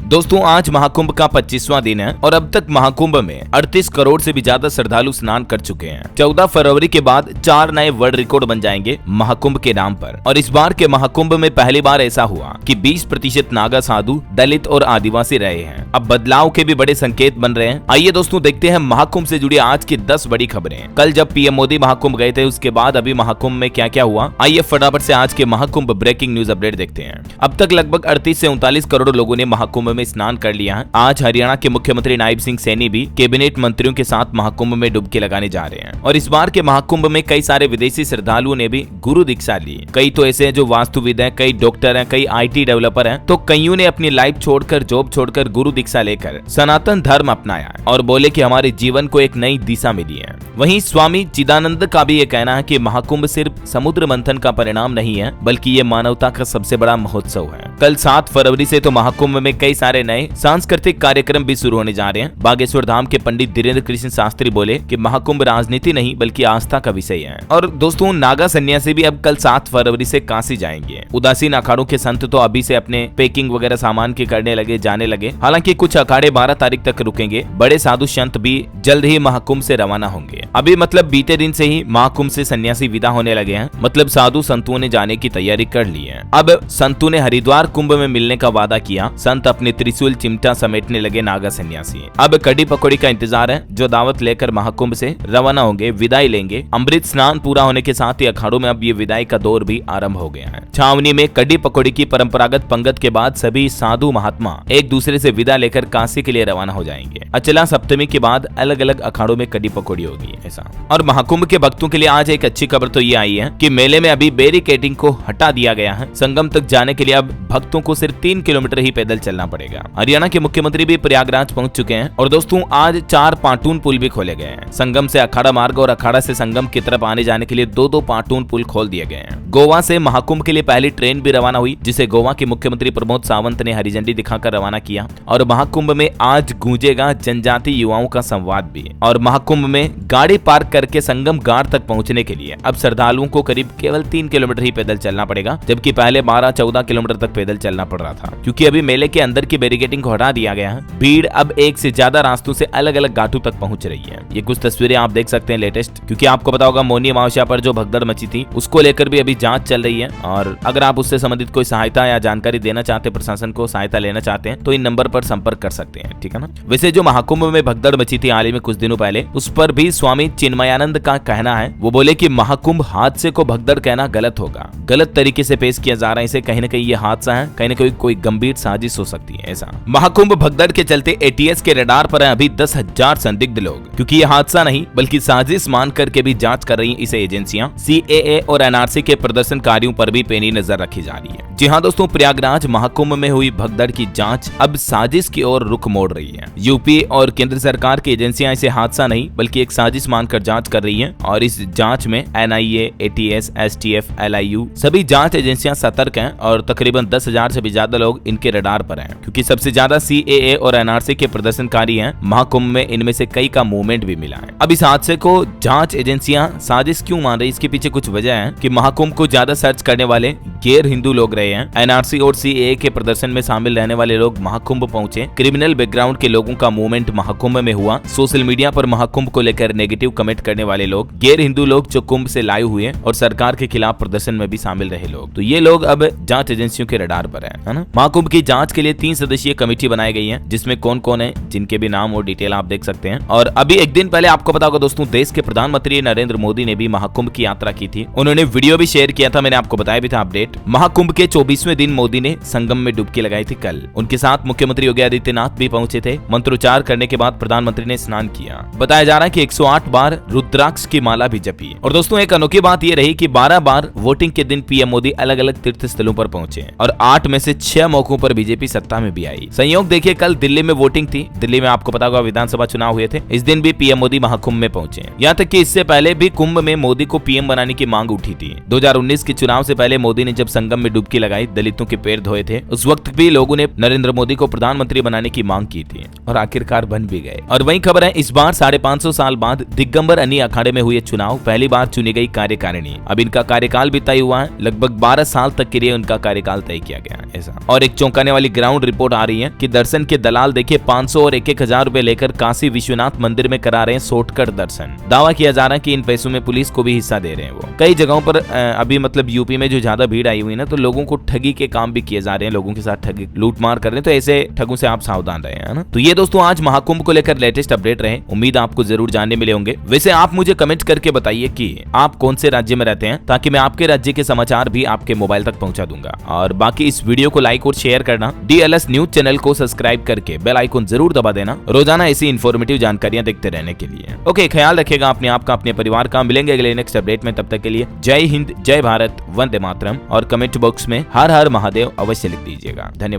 दोस्तों आज महाकुंभ का 25वां दिन है और अब तक महाकुंभ में 38 करोड़ से भी ज्यादा श्रद्धालु स्नान कर चुके हैं। 14 फरवरी के बाद 4 नए वर्ल्ड रिकॉर्ड बन जाएंगे महाकुंभ के नाम पर। और इस बार के महाकुंभ में पहली बार ऐसा हुआ कि 20% नागा साधु, दलित और आदिवासी रहे हैं। अब बदलाव के भी बड़े संकेत बन रहे हैं। आइए दोस्तों देखते हैं महाकुंभ से जुड़ी आज की 10 बड़ी खबरें। कल जब पीएम मोदी महाकुंभ गए थे उसके बाद अभी महाकुंभ में क्या क्या हुआ, आइए फटाफट से आज के महाकुंभ ब्रेकिंग न्यूज अपडेट देखते हैं। अब तक लगभग 38 से 39 करोड़ लोगों ने महाकुंभ में स्नान कर लिया है। आज हरियाणा के मुख्यमंत्री नायब सिंह सैनी भी कैबिनेट मंत्रियों के साथ महाकुंभ में डुबकी लगाने जा रहे हैं। और इस बार के महाकुंभ में कई सारे विदेशी श्रद्धालुओं ने भी गुरु दीक्षा ली। कई तो ऐसे हैं जो वास्तुविद हैं, कई डॉक्टर हैं, कई IT डेवलपर हैं, तो कईयों ने अपनी लाइफ छोड़कर, जॉब छोड़कर गुरु दीक्षा लेकर सनातन धर्म अपनाया और बोले कि हमारे जीवन को एक नई दिशा मिली है। वहीं स्वामी चिदानंद का भी ये कहना है कि महाकुंभ सिर्फ समुद्र मंथन का परिणाम नहीं है, बल्कि ये मानवता का सबसे बड़ा महोत्सव है। कल 7 फरवरी से तो महाकुंभ में कई सारे नए सांस्कृतिक कार्यक्रम भी शुरू होने जा रहे हैं। बागेश्वर धाम के पंडित धीरेन्द्र कृष्ण शास्त्री बोले कि महाकुंभ राजनीति नहीं बल्कि आस्था का विषय है। और दोस्तों नागा सन्यासी भी अब कल 7 फरवरी से काशी जाएंगे। उदासीन अखाड़ों के संत तो अभी से अपने पैकिंग वगैरह सामान की करने लगे, जाने लगे। हालांकि कुछ अखाड़े 12 तारीख तक रुकेंगे। बड़े साधु संत भी जल्द ही महाकुंभ से रवाना होंगे। अभी मतलब बीते दिन से ही महाकुंभ से सन्यासी विदा होने लगे हैं। मतलब साधु संतों ने जाने की तैयारी कर ली है। अब संतों ने हरिद्वार कुंभ में मिलने का वादा किया। संत अपने त्रिशूल चिमटा समेटने लगे नागा सन्यासी। अब कड़ी पकौड़ी का इंतजार है, जो दावत लेकर महाकुंभ से रवाना होंगे, विदाई लेंगे। अमृत स्नान पूरा होने के साथ ही अखाड़ों में अब ये विदाई का दौर भी आरंभ हो गया है। छावनी में कड़ी पकौड़ी की परंपरागत पंगत के बाद सभी साधु महात्मा एक दूसरे से विदा लेकर काशी के लिए रवाना हो जाएंगे। अचला सप्तमी के बाद अलग अलग अखाड़ों में कड़ी पकौड़ी होगी ऐसा। और महाकुंभ के भक्तों के लिए आज एक अच्छी खबर तो ये आई है कि मेले में अभी बैरिकेडिंग को हटा दिया गया है। संगम तक जाने के लिए अब भक्तों को सिर्फ 3 किलोमीटर ही पैदल चलना पड़ेगा। हरियाणा के मुख्यमंत्री भी प्रयागराज पहुंच चुके हैं। और दोस्तों आज 4 पाटून पुल भी खोले गए हैं। संगम से अखाड़ा मार्ग और अखाड़ा से संगम की तरफ आने जाने के लिए 2-2 पाटून पुल खोल दिए गए हैं। गोवा से महाकुंभ के लिए पहली ट्रेन भी रवाना हुई, जिसे गोवा के मुख्यमंत्री प्रमोद सावंत ने हरी झंडी दिखाकर रवाना किया। और महाकुंभ में आज गूंजेगा जनजाति युवाओं का संवाद भी। और महाकुंभ में गाड़ी पार्क करके संगम घाट तक पहुंचने के लिए अब श्रद्धालुओं को करीब केवल 3 किलोमीटर ही पैदल चलना पड़ेगा, जबकि पहले 12-14 किलोमीटर तक पैदल चलना पड़ रहा था, क्योंकि अभी मेले के अंदर की बैरिकेडिंग को हटा दिया गया है। भीड़ अब 1 से ज्यादा रास्तों से अलग अलग घाटों तक पहुंच रही है। ये कुछ तस्वीरें आप देख सकते हैं लेटेस्ट, क्योंकि आपको पता होगा मौनी अमावस्या पर जो भगदड़ मची थी उसको लेकर भी अभी जांच चल रही है। और अगर आप उससे संबंधित कोई सहायता या जानकारी देना चाहते हैं, प्रशासन को सहायता लेना चाहते हैं, तो इन नंबर पर संपर्क कर सकते हैं, ठीक है ना। वैसे जो महाकुंभ में भगदड़ मची थी हाल ही में कुछ दिनों पहले, उस पर भी स्वामी चिन्मयानंद का कहना है। वो बोले कि महाकुंभ हादसे को भगदड़ कहना गलत होगा, गलत तरीके से पेश किया जा रहा है इसे। कहीं न कहीं ये हादसा है, कहीं न कहीं कोई गंभीर साजिश हो सकती है ऐसा। महाकुंभ भगदड़ के चलते ATS के रडार पर है अभी 10,000 संदिग्ध लोग, क्योंकि ये हादसा नहीं बल्कि साजिश मान करके भी जांच कर रही इसे एजेंसियां। CAA और NRC के प्रदर्शनकारियों पर भी पैनी नजर रखी जा रही है। जी हाँ दोस्तों, प्रयागराज महाकुंभ में हुई भगदड़ की जांच अब साजिश की ओर रुख मोड़ रही है। यूपी और केंद्र सरकार की एजेंसियां इसे हादसा नहीं बल्कि एक साजिश मानकर जांच कर रही हैं। और इस जांच में NIA, ATS, STF, LIU सभी जांच एजेंसियां सतर्क हैं। और तकरीबन 10,000 से भी ज्यादा लोग इनके रडार पर हैं, क्योंकि सबसे ज्यादा CAA और NRC के प्रदर्शनकारी हैं। महाकुंभ में इनमें से कई का मूवमेंट भी मिला है। अब इस हादसे को जांच एजेंसियां साजिश क्यों मान रही, इसके पीछे कुछ वजह है कि महाकुंभ को ज्यादा सर्च करने वाले गैर हिंदू लोग रहे हैं। NRC और CAA के प्रदर्शन में शामिल रहने वाले लोग महाकुंभ पहुंचे। क्रिमिनल बैकग्राउंड के लोगों का मूवमेंट महाकुंभ में हुआ। सोशल मीडिया पर महाकुंभ को लेकर नेगेटिव कमेंट करने वाले लोग, गैर हिंदू लोग जो कुंभ से लाइव हुए और सरकार के खिलाफ प्रदर्शन में भी शामिल रहे लोग, तो ये लोग अब जांच एजेंसियों के रडार पर है ना। महाकुंभ की जांच के लिए 3 सदस्यीय कमेटी बनाई गई है, जिसमें कौन कौन है, जिनके भी नाम और डिटेल आप देख सकते हैं। और अभी एक दिन पहले आपको पता होगा दोस्तों, देश के प्रधानमंत्री नरेंद्र मोदी ने भी महाकुंभ की यात्रा की थी। उन्होंने वीडियो भी शेयर किया था, मैंने आपको बताया भी था अपडेट। महाकुंभ के 24वें दिन मोदी ने संगम में डुबकी लगाई थी कल। उनके साथ मुख्यमंत्री योगी आदित्यनाथ भी पहुंचे थे। मंत्रोच्चार करने के बाद प्रधानमंत्री ने स्नान किया। बताया जा रहा है कि 108 बार रुद्राक्ष की माला भी जपी। और दोस्तों एक अनोखी बात यह रही कि 12 बार वोटिंग के दिन पीएम मोदी अलग अलग तीर्थ स्थलों पर पहुंचे और 8 में से 6 मौकों पर बीजेपी सत्ता में भी आई। संयोग देखिए, कल दिल्ली में वोटिंग थी। दिल्ली में आपको पता होगा विधानसभा चुनाव हुए थे। इस दिन भी पीएम मोदी महाकुंभ में पहुंचे। यहाँ तक कि इससे पहले भी कुंभ में मोदी को पीएम बनाने की मांग उठी थी। 2019 के चुनाव से पहले मोदी ने जब संगम में डुबकी लगाई, दलितों के पैर धोए थे, उस वक्त भी लोगों ने नरेंद्र मोदी को प्रधानमंत्री बनाने की मांग की थी और आखिरकार बन भी गए। और वही खबर है, इस बार 550 साल बाद दिगंबर अन्नी अखाड़े में हुए चुनाव पहली बार चुनी गई कार्यकारिणी। अब इनका कार्यकाल भी तय हुआ है। लगभग 12 साल तक के लिए उनका कार्यकाल तय किया गया ऐसा। और एक चौंकाने वाली ग्राउंड रिपोर्ट आ रही है कि दर्शन के दलाल देखिए 500 और 1,000 रुपए लेकर काशी विश्वनाथ मंदिर में करा रहे हैं शॉर्टकट दर्शन। दावा किया जा रहा है कि इन पैसों में पुलिस को भी हिस्सा दे रहे हैं वो। कई जगहों पर अभी मतलब यूपी में जो ज्यादा भीड़ आई हुई है ना, तो लोगों को ठगी के काम भी किए जा रहे हैं, लोगों के साथ ठगी लूटमार कर रहे हैं। तो ऐसे ठगों से आप सावधान रहे, है ना। तो ये दोस्तों आज महाकुंभ को लेकर लेटेस्ट अपडेट रहे, उम्मीद आपको जरूर जानने मिले होंगे। वैसे आप मुझे कमेंट करके बताइए कि आप कौन से राज्य में रहते हैं, ताकि मैं आपके राज्य के समाचार भी आपके मोबाइल तक पहुंचा दूंगा। और बाकी इस वीडियो को लाइक और शेयर करना, DLS न्यूज चैनल को सब्सक्राइब करके बेल आइकन जरूर दबा देना, रोजाना ऐसी इन्फॉर्मेटिव जानकारियां देखते रहने के लिए। ओके, ख्याल रखिएगा अपने आप का, अपने परिवार का। मिलेंगे अगले नेक्स्ट अपडेट में, तब तक के लिए जय हिंद, जय भारत, वंदे मातरम। और कमेंट बॉक्स में हर हर महादेव अवश्य लिख दीजिएगा। धन्यवाद।